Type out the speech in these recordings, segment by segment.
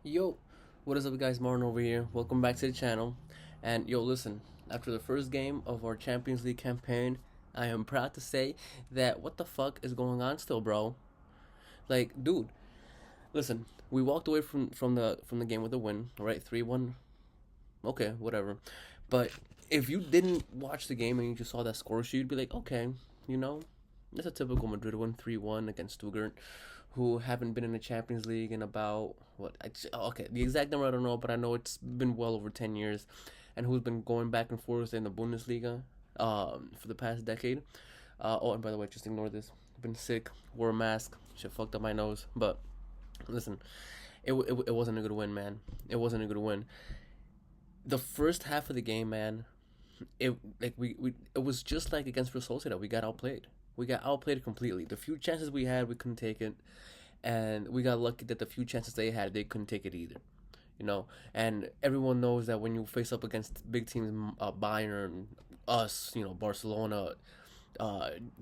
Yo, what is up, guys? Martin over here. Welcome back to the channel. And yo, listen, after the first game of our Champions League campaign, I am proud to say that what the fuck is going on still, bro? Like, dude, listen, we walked away from the game with a win, right? 3-1. Okay, whatever. But if you didn't watch the game and you just saw that score sheet, you'd be like, okay, you know, it's a typical Madrid win, 3-1 against Stuttgart, who haven't been in the Champions League in about what? Okay, the exact number I don't know, but I know it's been well over 10 years, and who's been going back and forth in the Bundesliga, for the past decade. Oh, and by the way, just ignore this. I've been sick, wore a mask, shit fucked up my nose. But listen, it wasn't a good win, man. It wasn't a good win. The first half of the game, man, we it was just like against Real Sociedad. We got outplayed. We got outplayed completely. The few chances we had, we couldn't take it, and we got lucky that the few chances they had, they couldn't take it either. You know, and everyone knows that when you face up against big teams, Bayern, us, Barcelona,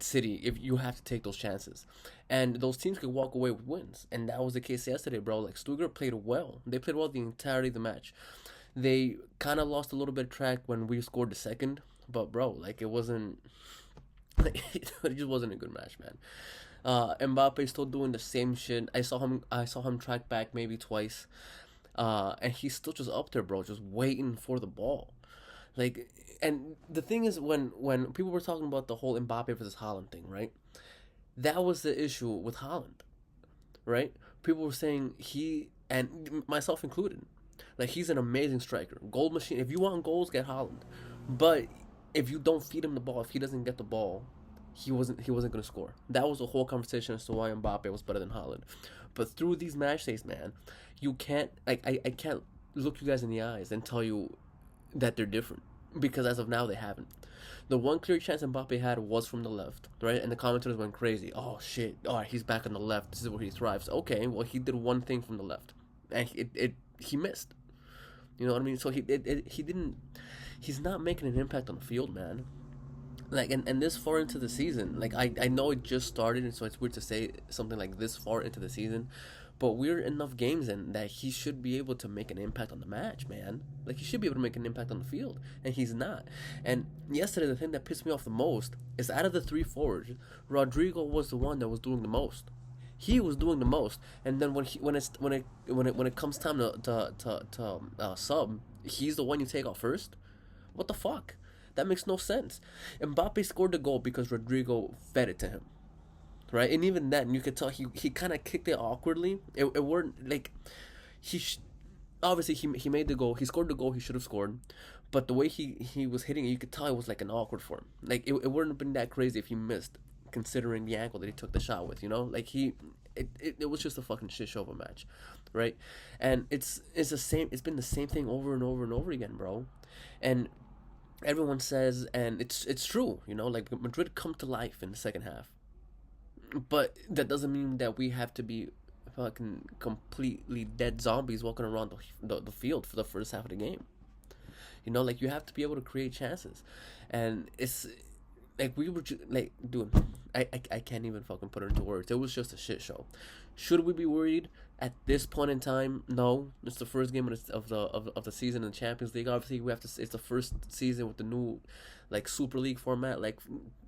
City, if you have to take those chances, and those teams could walk away with wins, and that was the case yesterday, bro. Like Stuttgart played well. They played well the entirety of the match. They kind of lost a little bit of track when we scored the second, but bro, like it wasn't. It just wasn't a good match, man. Mbappe still doing the same shit. I saw him track back maybe twice, and he's still just up there, bro, just waiting for the ball. Like, and the thing is, when people were talking about the whole Mbappe versus Holland thing, right? That was the issue with Holland, right? People were saying he, and myself included, like he's an amazing striker, goal machine. If you want goals, get Holland. But if you don't feed him the ball, if he doesn't get the ball, he wasn't gonna score. That was the whole conversation as to why Mbappe was better than Holland. But through these match days, man, you can't I can't look you guys in the eyes and tell you that they're different, because as of now they haven't. The one clear chance Mbappe had was from the left, right? And the commentators went crazy. Oh shit! All right, he's back on the left. This is where he thrives. Okay, well he did one thing from the left, and he missed. You know what I mean? So he didn't. He's not making an impact on the field, man. Like, and this far into the season, like I know it just started, and so it's weird to say something like this far into the season, but we're enough games in that he should be able to make an impact on the match, man. Like he should be able to make an impact on the field, and he's not. And yesterday, the thing that pissed me off the most is out of the three forwards, Rodrigo was the one that was doing the most. He was doing the most, and then when it comes time to sub, he's the one you take off first. What the fuck? That makes no sense. Mbappe scored the goal because Rodrigo fed it to him, right? And even then, you could tell he kind of kicked it awkwardly. It weren't like he sh- obviously he made the goal. He scored the goal he should have scored, but the way he was hitting it, you could tell it was like an awkward form. Like it wouldn't have been that crazy if he missed, considering the angle that he took the shot with. You know, like it was just a fucking shit show of a match, right? And it's the same. It's been the same thing over and over and over again, bro. And everyone says, and it's true, like Madrid come to life in the second half, but that doesn't mean that we have to be fucking completely dead zombies walking around the field for the first half of the game. Like you have to be able to create chances, and it's like we were like, dude, I can't even fucking put it into words. It was just a shit show. Should we be worried at this point in time? No, it's the first game of the season in the Champions League. Obviously, we have to. It's the first season with the new, like, Super League format. Like,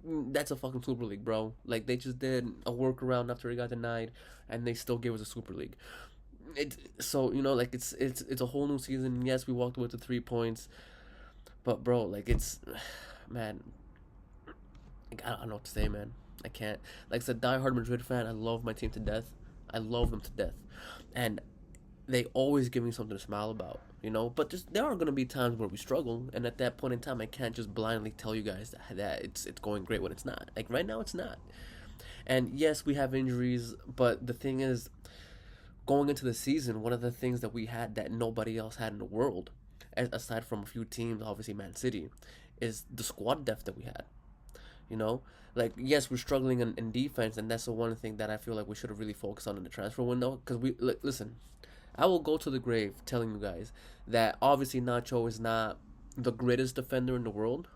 that's a fucking Super League, bro. Like they just did a workaround after it got denied, and they still gave us a Super League. So like it's a whole new season. Yes, we walked away with 3 points, but bro, like it's, man, like, I don't know what to say, man. I can't. Like, as a diehard Madrid fan, I love my team to death. I love them to death, and they always give me something to smile about, But there are gonna be times where we struggle, and at that point in time, I can't just blindly tell you guys that it's going great when it's not. Like right now, it's not. And yes, we have injuries, but the thing is, going into the season, one of the things that we had that nobody else had in the world, aside from a few teams, obviously Man City, is the squad depth that we had. You know, like yes, we're struggling in defense, and that's the one thing that I feel like we should have really focused on in the transfer window. Because listen, I will go to the grave telling you guys that obviously Nacho is not the greatest defender in the world,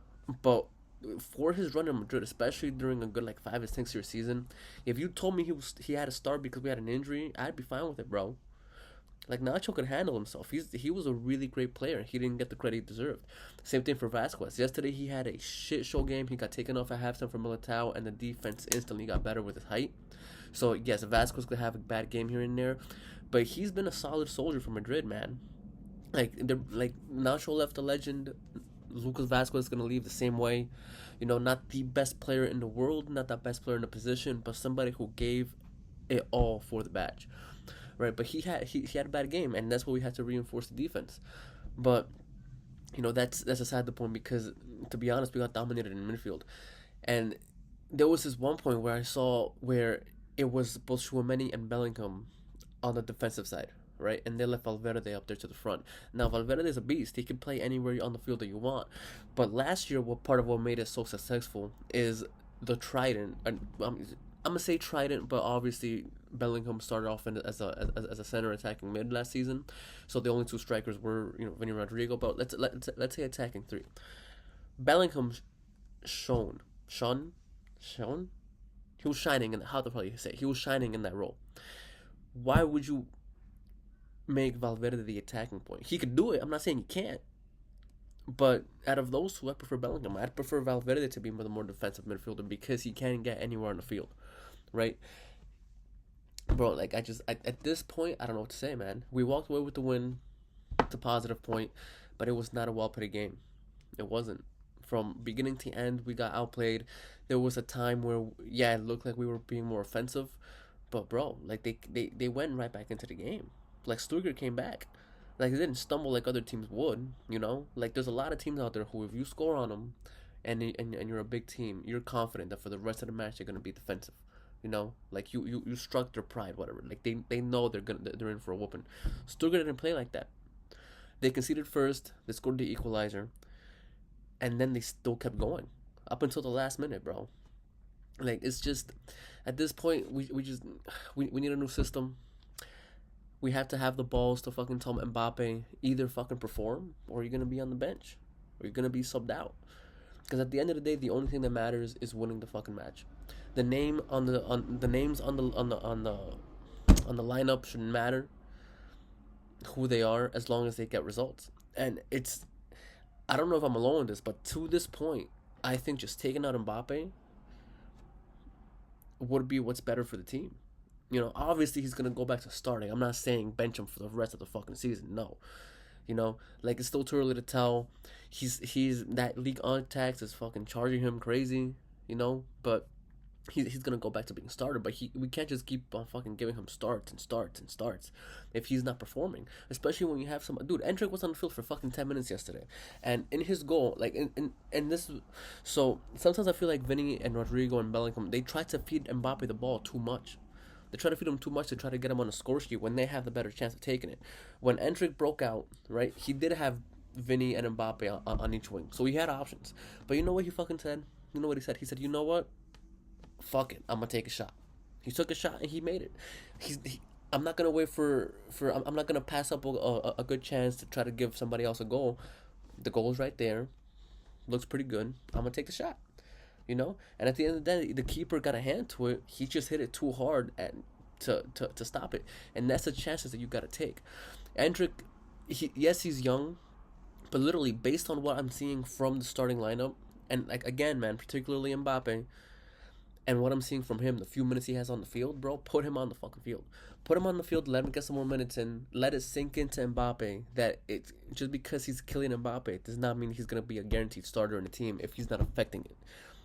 but for his run in Madrid, especially during a good like 5 or 6 year season, if you told me he had to start because we had an injury, I'd be fine with it, bro. Like Nacho could handle himself. He was a really great player. He didn't get the credit he deserved. Same thing for Vasquez. Yesterday he had a shit show game. He got taken off at halftime for Militao, and the defense instantly got better with his height. So yes, Vasquez could have a bad game here and there, but he's been a solid soldier for Madrid, man. Like Nacho left a legend. Lucas Vasquez is gonna leave the same way. Not the best player in the world, not the best player in the position, but somebody who gave it all for the badge, right? But he had a bad game, and that's why we had to reinforce the defense. But that's aside the point, because to be honest, we got dominated in midfield, and there was this one point where I saw where it was both Chouameni and Bellingham on the defensive side, right? And they left Valverde up there to the front. Now Valverde is a beast; he can play anywhere on the field that you want. But last year, what part of what made it so successful is the trident. And I'm gonna say trident, but obviously Bellingham started off as a center attacking mid last season, so the only two strikers were Vinny Rodrigo. But let's say attacking three. Bellingham shone, shone, shone. He was shining in how to probably say it. He was shining in that role. Why would you make Valverde the attacking point? He could do it. I'm not saying he can't. But out of those two, I prefer Bellingham. I'd prefer Valverde to be the more defensive midfielder because he can get anywhere on the field, right? Bro, like at this point, I don't know what to say, man. We walked away with the win. It's a positive point, but it was not a well-played game. It wasn't. From beginning to end, we got outplayed. There was a time where, yeah, it looked like we were being more offensive, but bro, like they went right back into the game. Like Stuttgart came back. Like they didn't stumble like other teams would. Like there's a lot of teams out there who, if you score on them, and you're a big team, you're confident that for the rest of the match they're gonna be defensive. Like you struck their pride, whatever. Like they know they're in for a whooping. Stuttgart didn't play like that. They conceded first. They scored the equalizer, and then they still kept going up until the last minute, bro. Like it's just at this point we need a new system. We have to have the balls to fucking tell Mbappe either fucking perform or you're gonna be on the bench or you're gonna be subbed out. Because at the end of the day, the only thing that matters is winning the fucking match. The names on the lineup shouldn't matter who they are as long as they get results. And I don't know if I'm alone in this, but to this point, I think just taking out Mbappe would be what's better for the team. Obviously he's gonna go back to starting. I'm not saying bench him for the rest of the fucking season. No, like it's still too early to tell. He's that league on tax is fucking charging him crazy. But he's gonna go back to being starter. But we can't just keep on fucking giving him starts and starts and starts if he's not performing. Especially when you have some dude. Endrick was on the field for fucking 10 minutes yesterday, and in his goal, like in this, so sometimes I feel like Vinny and Rodrigo and Bellingham, they try to feed Mbappe the ball too much. They try to feed him too much to try to get him on a score sheet when they have the better chance of taking it. When Endrick broke out, right, he did have Vinny and Mbappe on each wing, so he had options. But you know what he fucking said? You know what he said? He said, you know what? Fuck it, I'm gonna take a shot. He took a shot and he made it. I'm not gonna wait for I'm not gonna pass up a good chance to try to give somebody else a goal. The goal's right there, looks pretty good. I'm gonna take the shot. And at the end of the day, the keeper got a hand to it. He just hit it too hard and to stop it, and that's the chances that you got to take. Endrick, yes, he's young, but literally based on what I'm seeing from the starting lineup, and like again, man, particularly Mbappe, and what I'm seeing from him, the few minutes he has on the field, bro, put him on the fucking field. Put him on the field, let him get some more minutes in, let it sink into Mbappe that it's just because he's killing Mbappe does not mean he's gonna be a guaranteed starter in the team if he's not affecting it.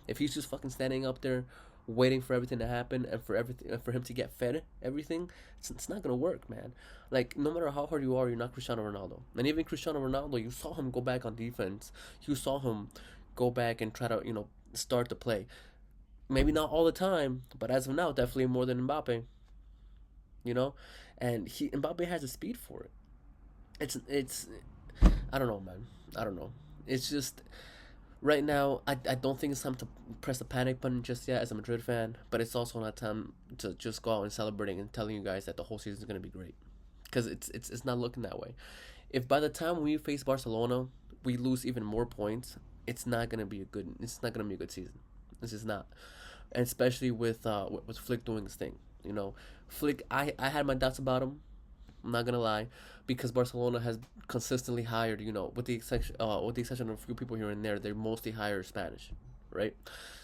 If he's just fucking standing up there, waiting for everything to happen and for him to get fed everything, it's not gonna work, man. Like no matter how hard you are, you're not Cristiano Ronaldo. And even Cristiano Ronaldo, you saw him go back on defense. You saw him go back and try to start to play. Maybe not all the time, but as of now, definitely more than Mbappe. And Mbappe has the speed for it. It's I don't know, man. I don't know. It's just. Right now, I don't think it's time to press the panic button just yet as a Madrid fan, but it's also not time to just go out and celebrating and telling you guys that the whole season is going to be great, because it's not looking that way. If by the time we face Barcelona, we lose even more points, it's not going to be a good season. This is not, and especially with Flick doing his thing. Flick, I had my doubts about him, I'm not gonna lie, because Barcelona has consistently hired, with the exception of a few people here and there, they mostly hire Spanish, right?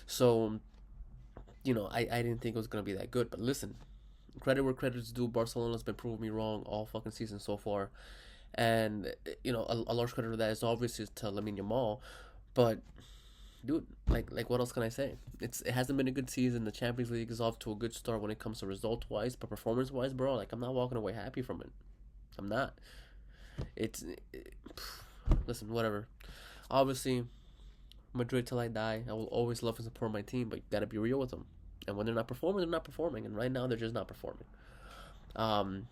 So I didn't think it was gonna be that good. But listen, credit where credit's due. Barcelona's been proving me wrong all fucking season so far, and a large credit of that is obviously to Lamine Yamal, but dude, like what else can I say? It hasn't been a good season. The Champions League is off to a good start when it comes to result wise, but performance wise, bro, like I'm not walking away happy from it. I'm not. It's listen, whatever. Obviously, Madrid till I die. I will always love and support my team, but you gotta be real with them. And when they're not performing, they're not performing. And right now, they're just not performing. Um,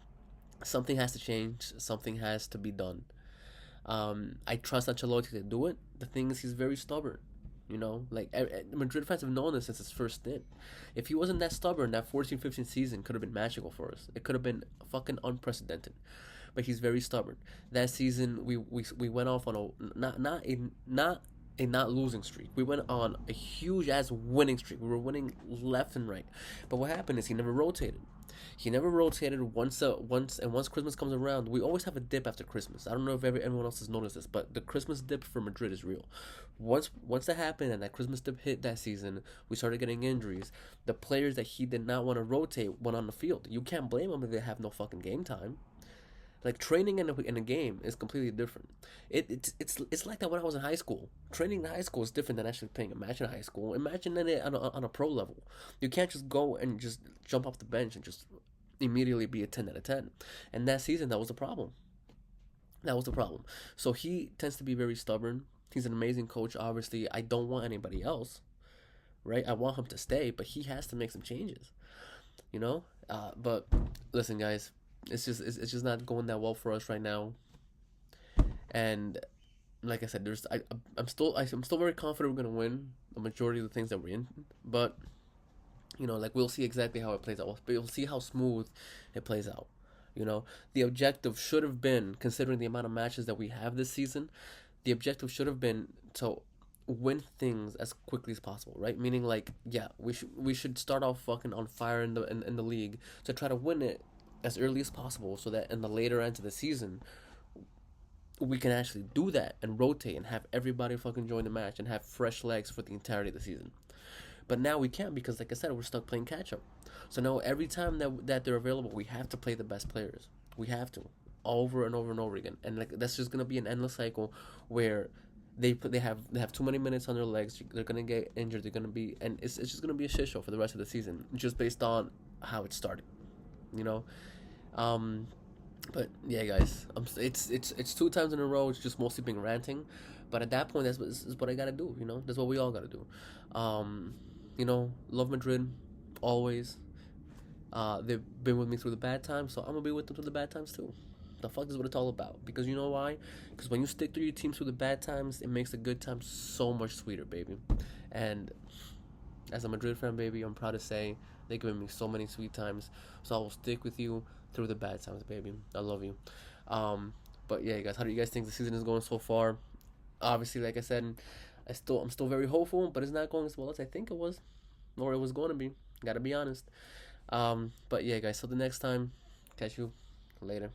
Something has to change. Something has to be done. I trust Ancelotti to do it. The thing is, he's very stubborn. Madrid fans have known this since his first stint. If he wasn't that stubborn, that 14-15 season could have been magical for us. It could have been fucking unprecedented. But he's very stubborn. That season, we went off on a not losing streak. We went on a huge ass winning streak. We were winning left and right. But what happened is he never rotated. He never rotated once Christmas comes around. We always have a dip after Christmas. I don't know if everyone else has noticed this, but the Christmas dip for Madrid is real. Once that happened and that Christmas dip hit that season, we started getting injuries. The players that he did not want to rotate went on the field. You can't blame them if they have no fucking game time. Like training in a game is completely different. It's like that when I was in high school. Training in high school is different than actually playing a match in high school. Imagine it on a pro level. You can't just go and just jump off the bench and just immediately be a 10 out of 10. And that season, that was the problem. That was the problem. So he tends to be very stubborn. He's an amazing coach. Obviously, I don't want anybody else, right? I want him to stay, but he has to make some changes, you know. But listen, guys, it's just not going that well for us right now. And like I said, I'm still very confident we're gonna win the majority of the things that we're in. But like we'll see exactly how it plays out. We'll see how smooth it plays out. The objective should have been, considering the amount of matches that we have this season, the objective should have been to win things as quickly as possible, right? Meaning, like, yeah, we should start off fucking on fire in the league to try to win it as early as possible, so that in the later end of the season we can actually do that and rotate and have everybody fucking join the match and have fresh legs for the entirety of the season. But now we can't, because like I said, we're stuck playing catch up. So now every time that they're available, we have to play the best players. We have to, over and over and over again. And like that's just gonna be an endless cycle where they have too many minutes on their legs. They're gonna get injured. They're gonna be, and it's just gonna be a shit show for the rest of the season, just based on how it started. You know, but yeah, guys, it's 2 times in a row. It's just mostly been ranting, but at that point, that's what I gotta do. That's what we all gotta do. Love Madrid, always. They've been with me through the bad times, so I'm gonna be with them through the bad times too. The fuck is what it's all about. Because you know why? Because when you stick through your team through the bad times, it makes the good times so much sweeter, baby. And as a Madrid fan, baby, I'm proud to say they've given me so many sweet times. So I will stick with you through the bad times, baby. I love you. But yeah, guys, how do you guys think the season is going so far? Obviously, like I said, I'm still very hopeful, but it's not going as well as I think it was, or it was going to be. Gotta be honest. But yeah, guys. So the next time, catch you later.